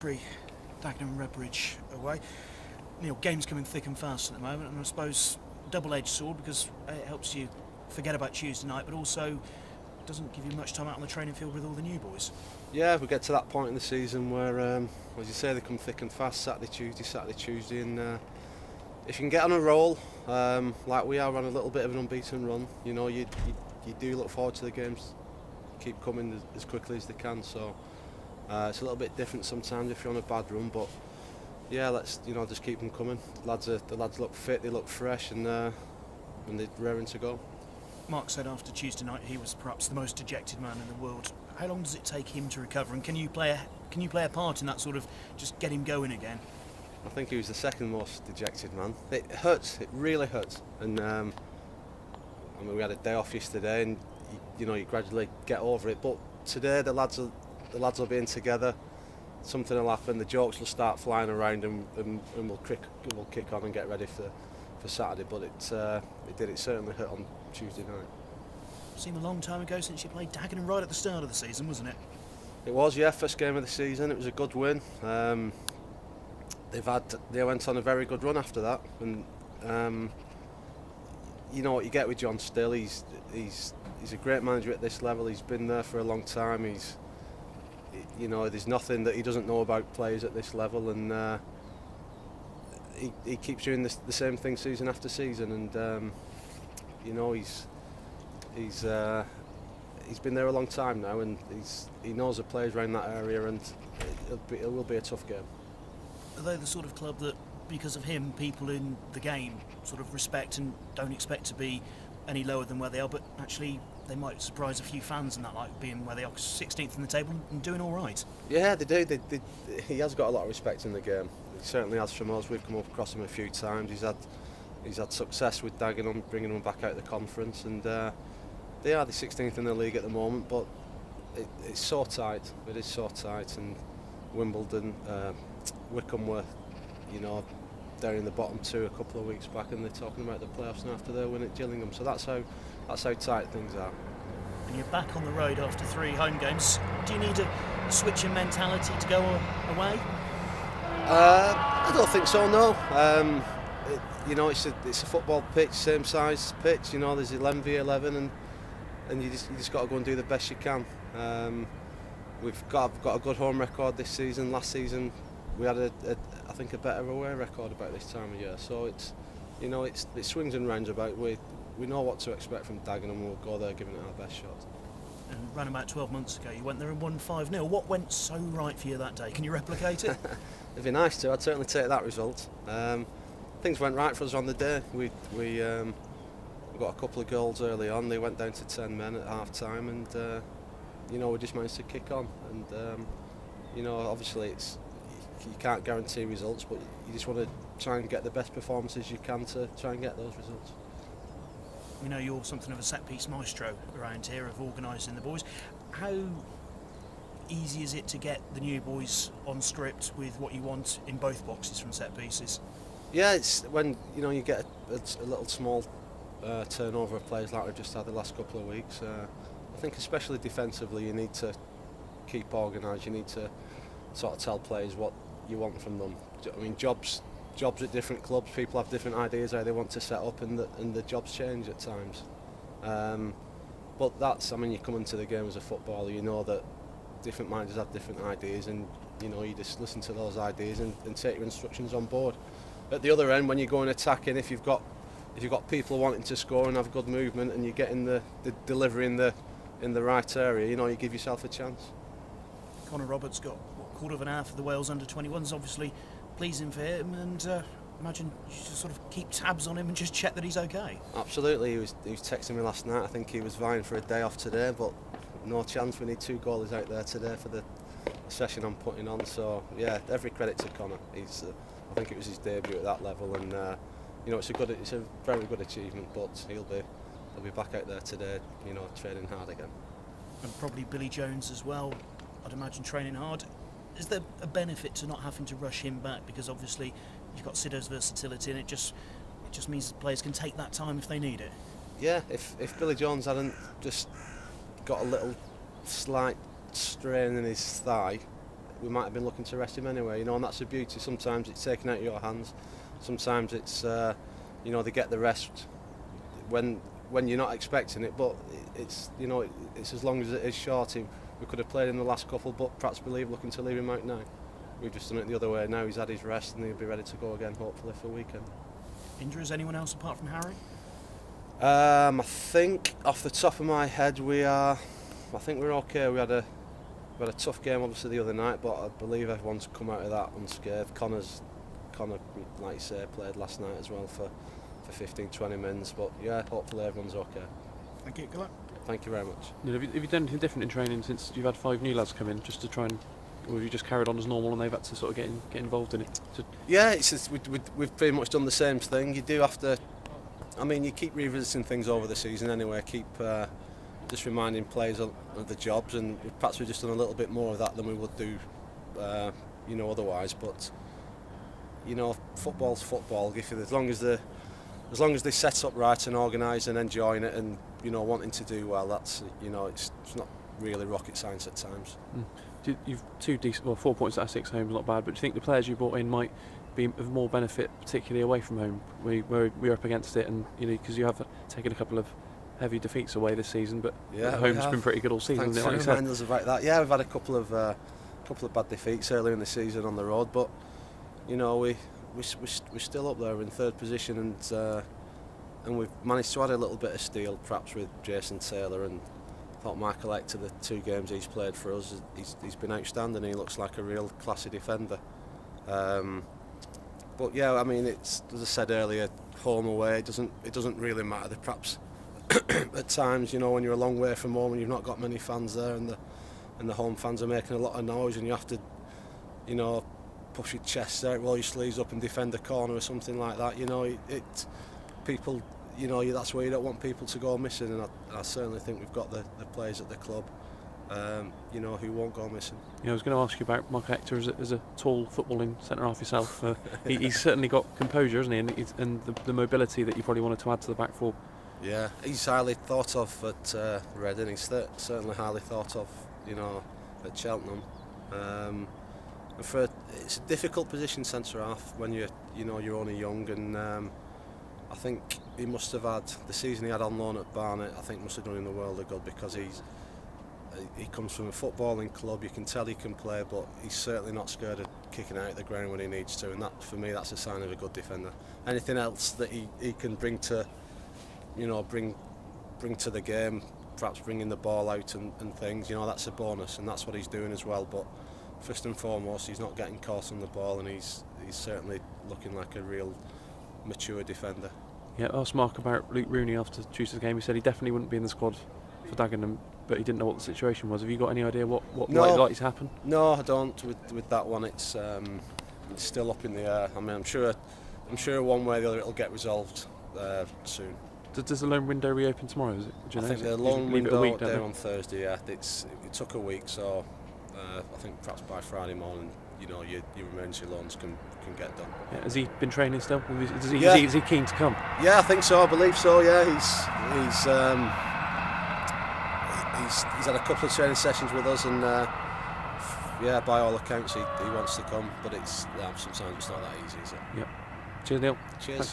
Dagenham and Redbridge away. Neil, game's coming thick and fast at the moment, and I suppose double-edged sword because it helps you forget about Tuesday night, but also doesn't give you much time out on the training field with all the new boys. Yeah, we get to that point in the season where, as you say, they come thick and fast. Saturday, Tuesday, and if you can get on a roll, like we are on a little bit of an unbeaten run, you do look forward to the games. Keep coming as quickly as they can. So it's a little bit different sometimes if you're on a bad run, but yeah, let's just keep them coming. The lads look fit, they look fresh, and they're raring to go. Mark said after Tuesday night he was perhaps the most dejected man in the world. How long does it take him to recover, and can you play a part in that sort of just get him going again? I think he was the second most dejected man. It hurts, it really hurts, and we had a day off yesterday, and you gradually get over it. But today the lads will be in together. Something will happen. The jokes will start flying around, and we'll kick on and get ready for Saturday. But it certainly hurt on Tuesday night. Seemed a long time ago since you played Dagenham right at the start of the season, wasn't it? It was, yeah. First game of the season. It was a good win. They went on a very good run after that, and you know what you get with John Still. He's a great manager at this level. He's been there for a long time. There's nothing that he doesn't know about players at this level, and he keeps doing the same thing season after season. And he's been there a long time now, and he knows the players around that area, and it will be a tough game. Are they the sort of club that, because of him, people in the game sort of respect and don't expect to be any lower than where they are, but actually they might surprise a few fans in that, like being where they are 16th in the table and doing all right? Yeah, they do. He has got a lot of respect in the game. He certainly has from us. We've come up across him a few times. He's had success with Dagenham, bringing them back out of the conference, and they are the 16th in the league at the moment, but it's so tight. It is so tight, and Wimbledon, Wycombe were, they're in the bottom two a couple of weeks back, and they're talking about the playoffs now after their win at Gillingham. So that's how tight things are. And you're back on the road after 3 home games. Do you need a switch in mentality to go away? I don't think so. No. It's a football pitch, same size pitch. There's 11v11, and you just got to go and do the best you can. We've got a good home record this season. Last season we had I think a better away record about this time of year. So it swings and roundabouts. We know what to expect from Dagenham, and we'll go there giving it our best shot. And around about 12 months ago you went there and won 5-0. What went so right for you that day? Can you replicate it? It'd be nice to. I'd certainly take that result. Things went right for us on the day. We got a couple of goals early on. They went down to 10 men at half time, and we just managed to kick on. And obviously you can't guarantee results, but you just want to try and get the best performances you can to try and get those results. We know you're something of a set-piece maestro around here of organising the boys. How easy is it to get the new boys on script with what you want in both boxes from set pieces? Yeah, it's when you get a little small turnover of players like we've just had the last couple of weeks. I think especially defensively you need to keep organised. You need to sort of tell players what you want from them. I mean, jobs at different clubs, people have different ideas how they want to set up, and the jobs change at times. But you come into the game as a footballer, you know that different managers have different ideas, and you just listen to those ideas and take your instructions on board. At the other end, when you go and attacking, if you've got people wanting to score and have good movement, and you're getting the delivery in the right area, you give yourself a chance. Connor Roberts got a quarter of an hour for the Wales under-21s, obviously pleasing for him, and imagine you just sort of keep tabs on him and just check that he's okay. Absolutely, he was texting me last night. I think he was vying for a day off today, but no chance. We need 2 goalies out there today for the session I'm putting on. So yeah, every credit to Connor. I think it was his debut at that level, and it's a very good achievement. But he'll be back out there today, training hard again. And probably Billy Jones as well, I'd imagine, training hard. Is there a benefit to not having to rush him back, because obviously you've got Sido's versatility, and it just means that players can take that time if they need it? Yeah, if Billy Jones hadn't just got a little slight strain in his thigh, we might have been looking to rest him anyway. And that's the beauty. Sometimes it's taken out of your hands. Sometimes it's they get the rest when you're not expecting it. But it's it's as long as it is short. We could have played in the last couple, but perhaps looking to leave him out now. We've just done it the other way. Now he's had his rest and he'll be ready to go again, hopefully for weekend. Injuries? Anyone else apart from Harry? I think off the top of my head I think we're okay. We had a tough game obviously the other night, but I believe everyone's come out of that unscathed. Connor, like you say, played last night as well for 15-20 minutes. But yeah, hopefully everyone's okay. Thank you. Good luck. Thank you very much. Have you done anything different in training since you've had 5 new lads come in, just to try and, or have you just carried on as normal and they've had to sort of get involved in it? Yeah, we've pretty much done the same thing. You do have to. I mean, you keep revisiting things over the season anyway. Keep just reminding players of the jobs, and perhaps we've just done a little bit more of that than we would do, otherwise. But football's football. As long as they set up right and organised and enjoying it and wanting to do well, that's it's not really rocket science at times. You've 4 points out of 6 homes, not bad. But do you think the players you brought in might be of more benefit, particularly away from home, where we're up against it, and because you have taken a couple of heavy defeats away this season, but home's been pretty good all season. Thanks for reminding us about that. Yeah, we've had a couple of bad defeats earlier in the season on the road, but we're still up there in 3rd position, and we've managed to add a little bit of steel, perhaps with Jason Taylor, and I thought Michael Hector, the 2 games he's played for us, he's been outstanding. He looks like a real classy defender. But yeah, I mean, it's, as I said earlier, home away. It doesn't really matter. Perhaps at times, when you're a long way from home and you've not got many fans there, and the home fans are making a lot of noise, and you have to, push your chest out, roll your sleeves up, and defend a corner or something like that. People. That's where you don't want people to go missing, and I certainly think we've got the players at the club, who won't go missing. I was going to ask you about Michael Hector as a tall footballing centre half yourself. He's certainly got composure, hasn't he? And the mobility that you probably wanted to add to the back four. Yeah, he's highly thought of at Reading. He's certainly highly thought of, at Cheltenham. It's a difficult position, centre half, when you're only young, and I think he must have had the season he had on loan at Barnet. I think must have done him the world of good, because he comes from a footballing club. You can tell he can play, but he's certainly not scared of kicking out the ground when he needs to, and that, for me, that's a sign of a good defender. Anything else that he can bring to bring to the game, perhaps bringing the ball out and things, that's a bonus, and that's what he's doing as well. But first and foremost, he's not getting caught on the ball, and he's certainly looking like a real mature defender. Yeah, I asked Mark about Luke Rooney after Tuesday's game. He said he definitely wouldn't be in the squad for Dagenham, but he didn't know what the situation was. Have you got any idea what likely to happen? No, I don't. With that one, it's still up in the air. I mean, I'm sure one way or the other it'll get resolved soon. Does the loan window reopen tomorrow? Is it? Do you know? I think the loan window there on Thursday. Yeah, it took a week, so I think perhaps by Friday morning, your emergency loans can get done. Yeah, has he been training still? Is he keen to come? Yeah, I think so. I believe so. Yeah, he's had a couple of training sessions with us, and by all accounts he wants to come. But sometimes it's not that easy, is it? Yeah. Cheers, Neil. Cheers. Thanks.